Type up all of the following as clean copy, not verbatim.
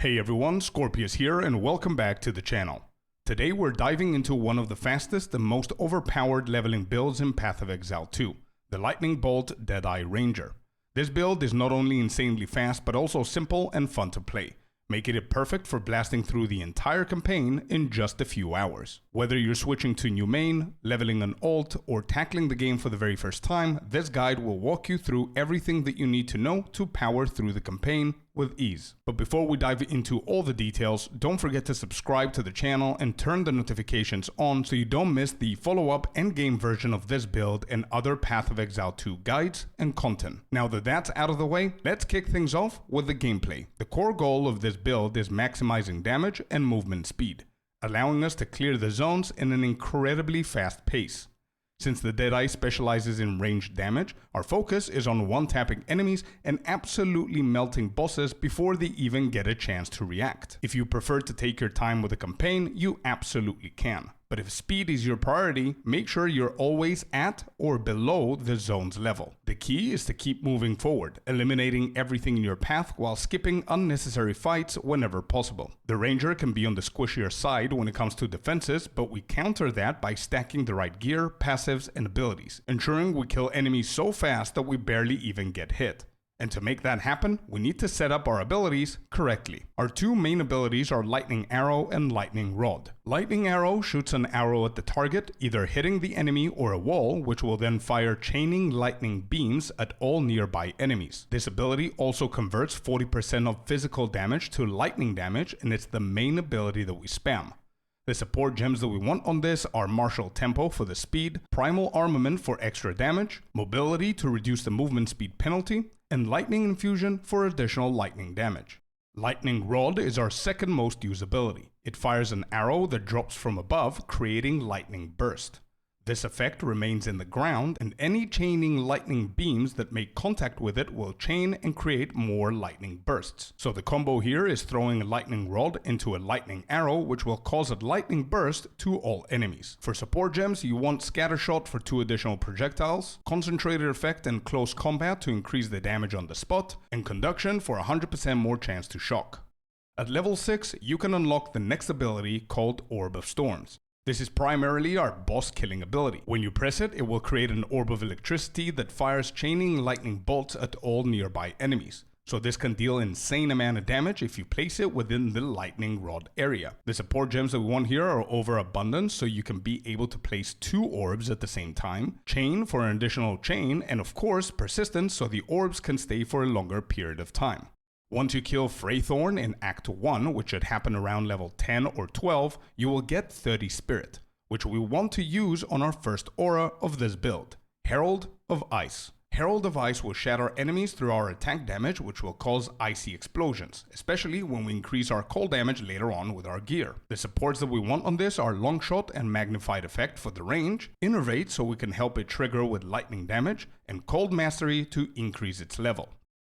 Hey everyone, Scorpius here and welcome back to the channel. Today we're diving into one of the fastest and most overpowered leveling builds in Path of Exile 2, the Lightning Bolt Deadeye Ranger. This build is not only insanely fast but also simple and fun to play, making it perfect for blasting through the entire campaign in just a few hours. Whether you're switching to new main, leveling an ult, or tackling the game for the very first time, this guide will walk you through everything that you need to know to power through the campaign with ease. But before we dive into all the details, don't forget to subscribe to the channel and turn the notifications on so you don't miss the follow-up endgame version of this build and other Path of Exile 2 guides and content. Now that that's out of the way, let's kick things off with the gameplay. The core goal of this build is maximizing damage and movement speed, allowing us to clear the zones in an incredibly fast pace. Since the Deadeye specializes in ranged damage, our focus is on one-tapping enemies and absolutely melting bosses before they even get a chance to react. If you prefer to take your time with a campaign, you absolutely can. But if speed is your priority, make sure you're always at or below the zone's level. The key is to keep moving forward, eliminating everything in your path while skipping unnecessary fights whenever possible. The Ranger can be on the squishier side when it comes to defenses, but we counter that by stacking the right gear, passives, and abilities, ensuring we kill enemies so fast that we barely even get hit. And to make that happen, we need to set up our abilities correctly. Our two main abilities are Lightning Arrow and Lightning Rod. Lightning Arrow shoots an arrow at the target, either hitting the enemy or a wall, which will then fire chaining lightning beams at all nearby enemies. This ability also converts 40% of physical damage to lightning damage, and it's the main ability that we spam. The support gems that we want on this are Martial Tempo for the speed, Primal Armament for extra damage, Mobility to reduce the movement speed penalty, and Lightning Infusion for additional lightning damage. Lightning Rod is our second most usability. It fires an arrow that drops from above, creating lightning burst. This effect remains in the ground, and any chaining lightning beams that make contact with it will chain and create more lightning bursts. So the combo here is throwing a lightning rod into a lightning arrow, which will cause a lightning burst to all enemies. For support gems, you want Scattershot for 2 additional projectiles, Concentrated Effect and Close Combat to increase the damage on the spot, and Conduction for 100% more chance to shock. At level 6, you can unlock the next ability called Orb of Storms. This is primarily our boss killing ability. When you press it, it will create an orb of electricity that fires chaining lightning bolts at all nearby enemies. So this can deal an insane amount of damage if you place it within the lightning rod area. The support gems that we want here are overabundance, so you can be able to place 2 orbs at the same time, chain for an additional chain, and of course persistence so the orbs can stay for a longer period of time. Once you kill Freythorn in Act 1, which should happen around level 10 or 12, you will get 30 Spirit, which we want to use on our first aura of this build, Herald of Ice. Herald of Ice will shatter enemies through our attack damage, which will cause icy explosions, especially when we increase our cold damage later on with our gear. The supports that we want on this are Longshot and Magnified Effect for the range, Innervate so we can help it trigger with lightning damage, and Cold Mastery to increase its level.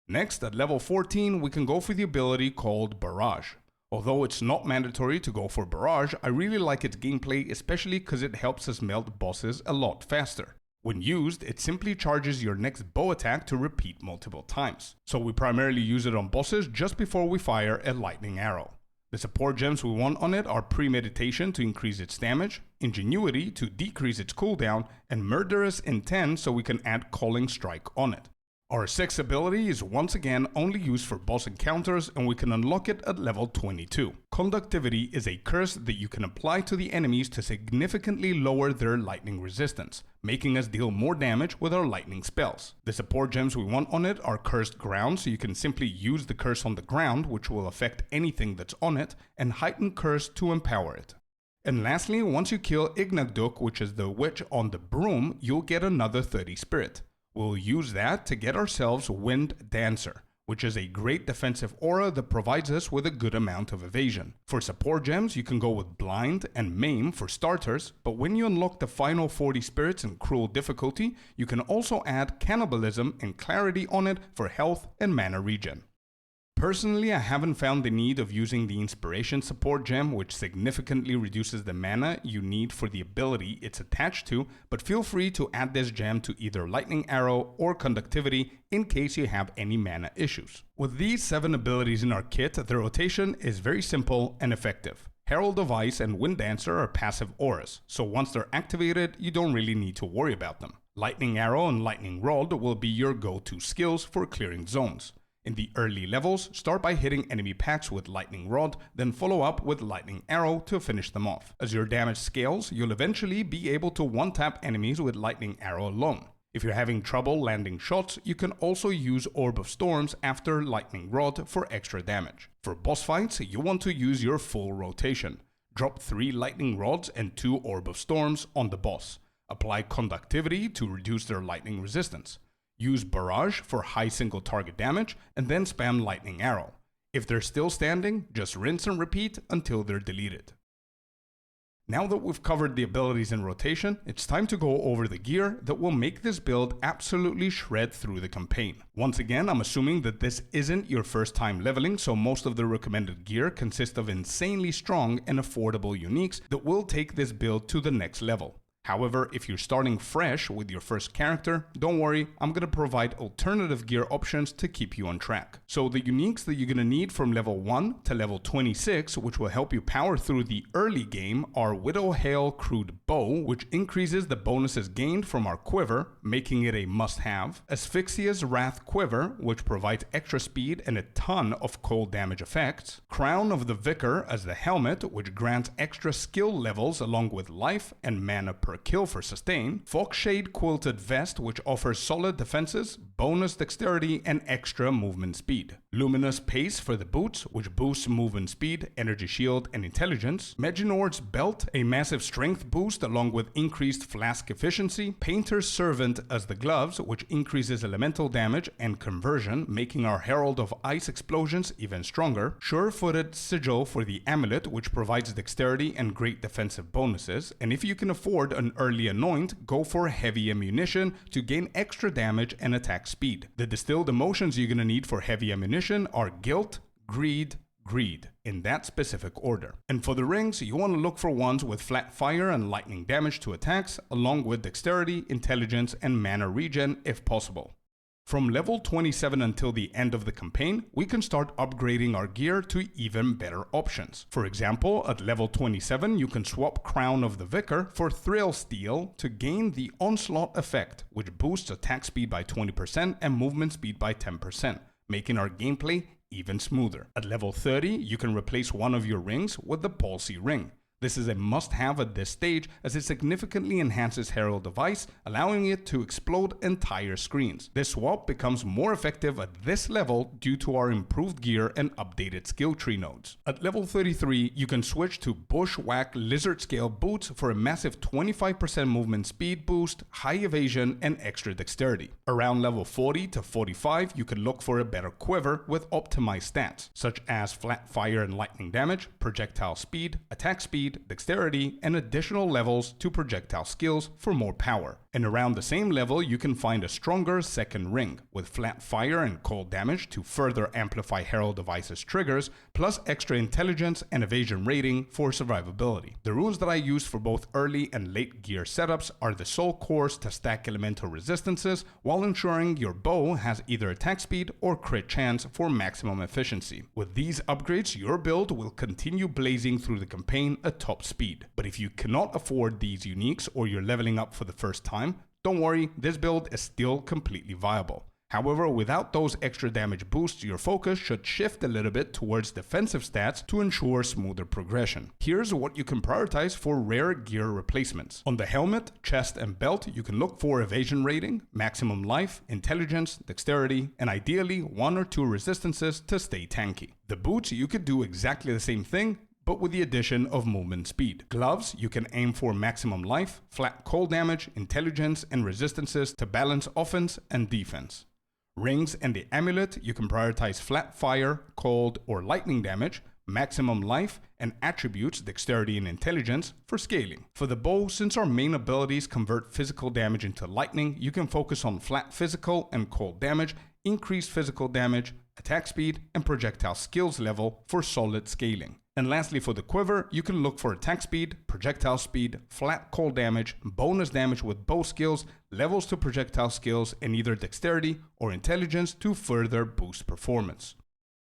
Next, at level 14, we can go for the ability called Barrage. Although it's not mandatory to go for Barrage, I really like its gameplay, especially because it helps us melt bosses a lot faster. When used, it simply charges your next bow attack to repeat multiple times. So we primarily use it on bosses just before we fire a lightning arrow. The support gems we want on it are Premeditation to increase its damage, Ingenuity to decrease its cooldown, and Murderous Intent so we can add Calling Strike on it. Our 6th ability is once again only used for boss encounters, and we can unlock it at level 22. Conductivity is a curse that you can apply to the enemies to significantly lower their lightning resistance, making us deal more damage with our lightning spells. The support gems we want on it are Cursed Ground, so you can simply use the curse on the ground, which will affect anything that's on it, and Heightened Curse to empower it. And lastly, once you kill Ignagduk, which is the witch on the broom, you'll get another 30 Spirit. We'll use that to get ourselves Wind Dancer, which is a great defensive aura that provides us with a good amount of evasion. For support gems, you can go with Blind and Maim for starters, but when you unlock the final 40 spirits in Cruel difficulty, you can also add Cannibalism and Clarity on it for health and mana regen. Personally, I haven't found the need of using the Inspiration Support Gem, which significantly reduces the mana you need for the ability it's attached to, but feel free to add this gem to either Lightning Arrow or Conductivity in case you have any mana issues. With these 7 abilities in our kit, the rotation is very simple and effective. Herald of Ice and Wind Dancer are passive auras, so once they're activated, you don't really need to worry about them. Lightning Arrow and Lightning Rod will be your go-to skills for clearing zones. In the early levels, start by hitting enemy packs with Lightning Rod, then follow up with Lightning Arrow to finish them off. As your damage scales, you'll eventually be able to one-tap enemies with Lightning Arrow alone. If you're having trouble landing shots, you can also use Orb of Storms after Lightning Rod for extra damage. For boss fights, you want to use your full rotation. Drop 3 Lightning Rods and 2 Orb of Storms on the boss. Apply Conductivity to reduce their lightning resistance. Use Barrage for high single target damage, and then spam Lightning Arrow. If they're still standing, just rinse and repeat until they're deleted. Now that we've covered the abilities in rotation, it's time to go over the gear that will make this build absolutely shred through the campaign. Once again, I'm assuming that this isn't your first time leveling, so most of the recommended gear consists of insanely strong and affordable uniques that will take this build to the next level. However, if you're starting fresh with your first character, don't worry, I'm going to provide alternative gear options to keep you on track. So the uniques that you're going to need from level 1 to level 26, which will help you power through the early game, are Widow Hail Crude Bow, which increases the bonuses gained from our quiver, making it a must-have. Asphyxia's Wrath Quiver, which provides extra speed and a ton of cold damage effects. Crown of the Vicar as the helmet, which grants extra skill levels along with life and mana per kill for sustain. Foxshade Quilted Vest, which offers solid defenses, bonus dexterity, and extra movement speed. Luminous Pace for the boots, which boosts movement speed, energy shield, and intelligence. Meginord's Belt, a massive strength boost along with increased flask efficiency. Painter's Servant as the gloves, which increases elemental damage and conversion, making our Herald of Ice explosions even stronger. Sure-footed Sigil for the amulet, which provides dexterity and great defensive bonuses. And if you can afford an early anoint, go for heavy ammunition to gain extra damage and attack speed. The distilled emotions you're going to need for heavy ammunition are guilt, greed, in that specific order. And for the rings, you want to look for ones with flat fire and lightning damage to attacks, along with dexterity, intelligence, and mana regen if possible. From level 27 until the end of the campaign, we can start upgrading our gear to even better options. For example, at level 27, you can swap Crown of the Vicar for Thrill Steel to gain the Onslaught effect, which boosts attack speed by 20% and movement speed by 10%, making our gameplay even smoother. At level 30, you can replace one of your rings with the Palsy Ring. This is a must-have at this stage as it significantly enhances Herald of Ice, allowing it to explode entire screens. This swap becomes more effective at this level due to our improved gear and updated skill tree nodes. At level 33, you can switch to Bushwhack Lizard Scale Boots for a massive 25% movement speed boost, high evasion, and extra dexterity. Around level 40 to 45, you can look for a better quiver with optimized stats, such as flat fire and lightning damage, projectile speed, attack speed, dexterity, and additional levels to projectile skills for more power. And around the same level, you can find a stronger second ring, with flat fire and cold damage to further amplify Herald of Ice's triggers, plus extra intelligence and evasion rating for survivability. The runes that I use for both early and late gear setups are the Soul Cores to stack elemental resistances, while ensuring your bow has either attack speed or crit chance for maximum efficiency. With these upgrades, your build will continue blazing through the campaign at top speed. But if you cannot afford these uniques or you're leveling up for the first time, don't worry, this build is still completely viable. However, without those extra damage boosts, your focus should shift a little bit towards defensive stats to ensure smoother progression. Here's what you can prioritize for rare gear replacements. On the helmet, chest, and belt, you can look for evasion rating, maximum life, intelligence, dexterity, and ideally 1 or 2 resistances to stay tanky. The boots, you could do exactly the same thing, but with the addition of movement speed. Gloves, you can aim for maximum life, flat cold damage, intelligence, and resistances to balance offense and defense. Rings and the amulet, you can prioritize flat fire, cold, or lightning damage, maximum life, and attributes, dexterity and intelligence, for scaling. For the bow, since our main abilities convert physical damage into lightning, you can focus on flat physical and cold damage, increased physical damage, attack speed, and projectile skills level for solid scaling. And lastly, for the quiver, you can look for attack speed, projectile speed, flat cold damage, bonus damage with bow skills, levels to projectile skills, and either dexterity or intelligence to further boost performance.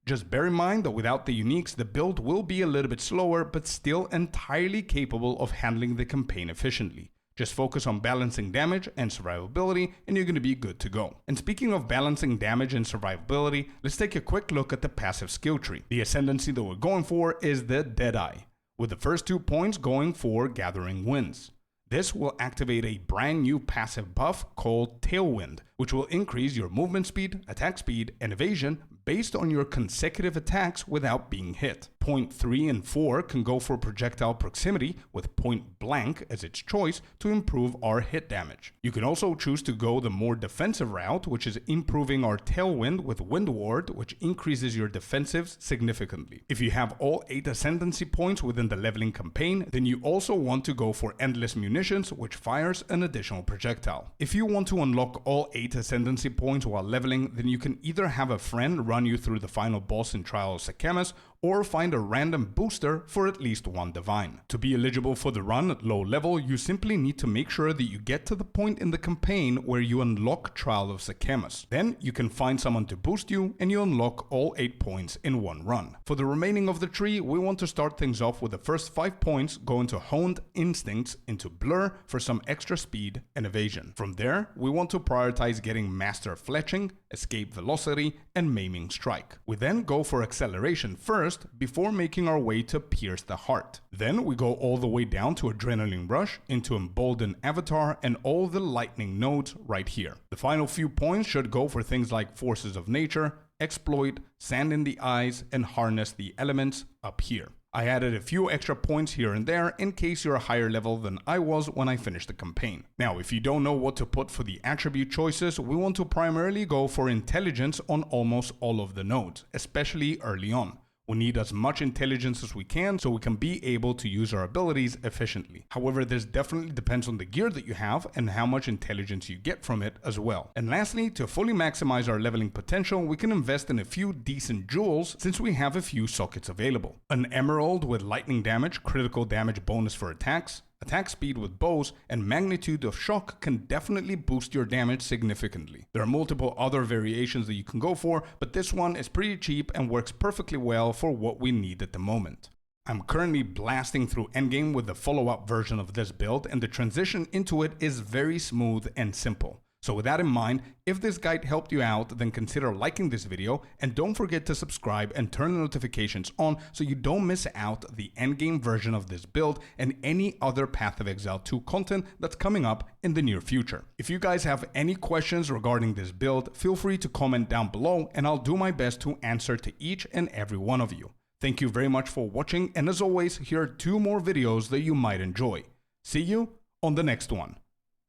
Just bear in mind that without the uniques, the build will be a little bit slower, but still entirely capable of handling the campaign efficiently. Just focus on balancing damage and survivability and you're going to be good to go. And speaking of balancing damage and survivability, let's take a quick look at the passive skill tree. The ascendancy that we're going for is the Deadeye, with the first 2 points going for Gathering Winds. This will activate a brand new passive buff called Tailwind, which will increase your movement speed, attack speed, and evasion based on your consecutive attacks without being hit. Point 3 and 4 can go for projectile proximity with point blank as its choice to improve our hit damage. You can also choose to go the more defensive route, which is improving our tailwind with Wind Ward, which increases your defensives significantly. If you have all 8 ascendancy points within the leveling campaign, then you also want to go for Endless Munitions, which fires an additional projectile. If you want to unlock all 8 ascendancy points while leveling, then you can either have a friend run you through the final boss in Trial of Sekemes, or find a random booster for at least 1 divine. To be eligible for the run at low level, you simply need to make sure that you get to the point in the campaign where you unlock Trial of Sekemes. Then you can find someone to boost you and you unlock all 8 points in 1 run. For the remaining of the tree, we want to start things off with the first 5 points going to Honed Instincts into Blur for some extra speed and evasion. From there, we want to prioritize getting Master Fletching, Escape Velocity, and Maiming Strike. We then go for Acceleration first, before making our way to Pierce the Heart. Then we go all the way down to Adrenaline Rush, into Embolden Avatar, and all the lightning nodes right here. The final few points should go for things like Forces of Nature, Exploit, Sand in the Eyes, and Harness the Elements up here. I added a few extra points here and there in case you're a higher level than I was when I finished the campaign. Now, if you don't know what to put for the attribute choices, we want to primarily go for intelligence on almost all of the nodes, especially early on. We need as much intelligence as we can so we can be able to use our abilities efficiently. However, this definitely depends on the gear that you have and how much intelligence you get from it as well. And lastly, to fully maximize our leveling potential, we can invest in a few decent jewels since we have a few sockets available. An emerald with lightning damage, critical damage bonus for attacks, attack speed with bows, and magnitude of shock can definitely boost your damage significantly. There are multiple other variations that you can go for, but this one is pretty cheap and works perfectly well for what we need at the moment. I'm currently blasting through Endgame with the follow-up version of this build, and the transition into it is very smooth and simple. So with that in mind, if this guide helped you out, then consider liking this video and don't forget to subscribe and turn the notifications on so you don't miss out the endgame version of this build and any other Path of Exile 2 content that's coming up in the near future. If you guys have any questions regarding this build, feel free to comment down below and I'll do my best to answer to each and every one of you. Thank you very much for watching, and as always, here are 2 more videos that you might enjoy. See you on the next one.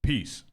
Peace.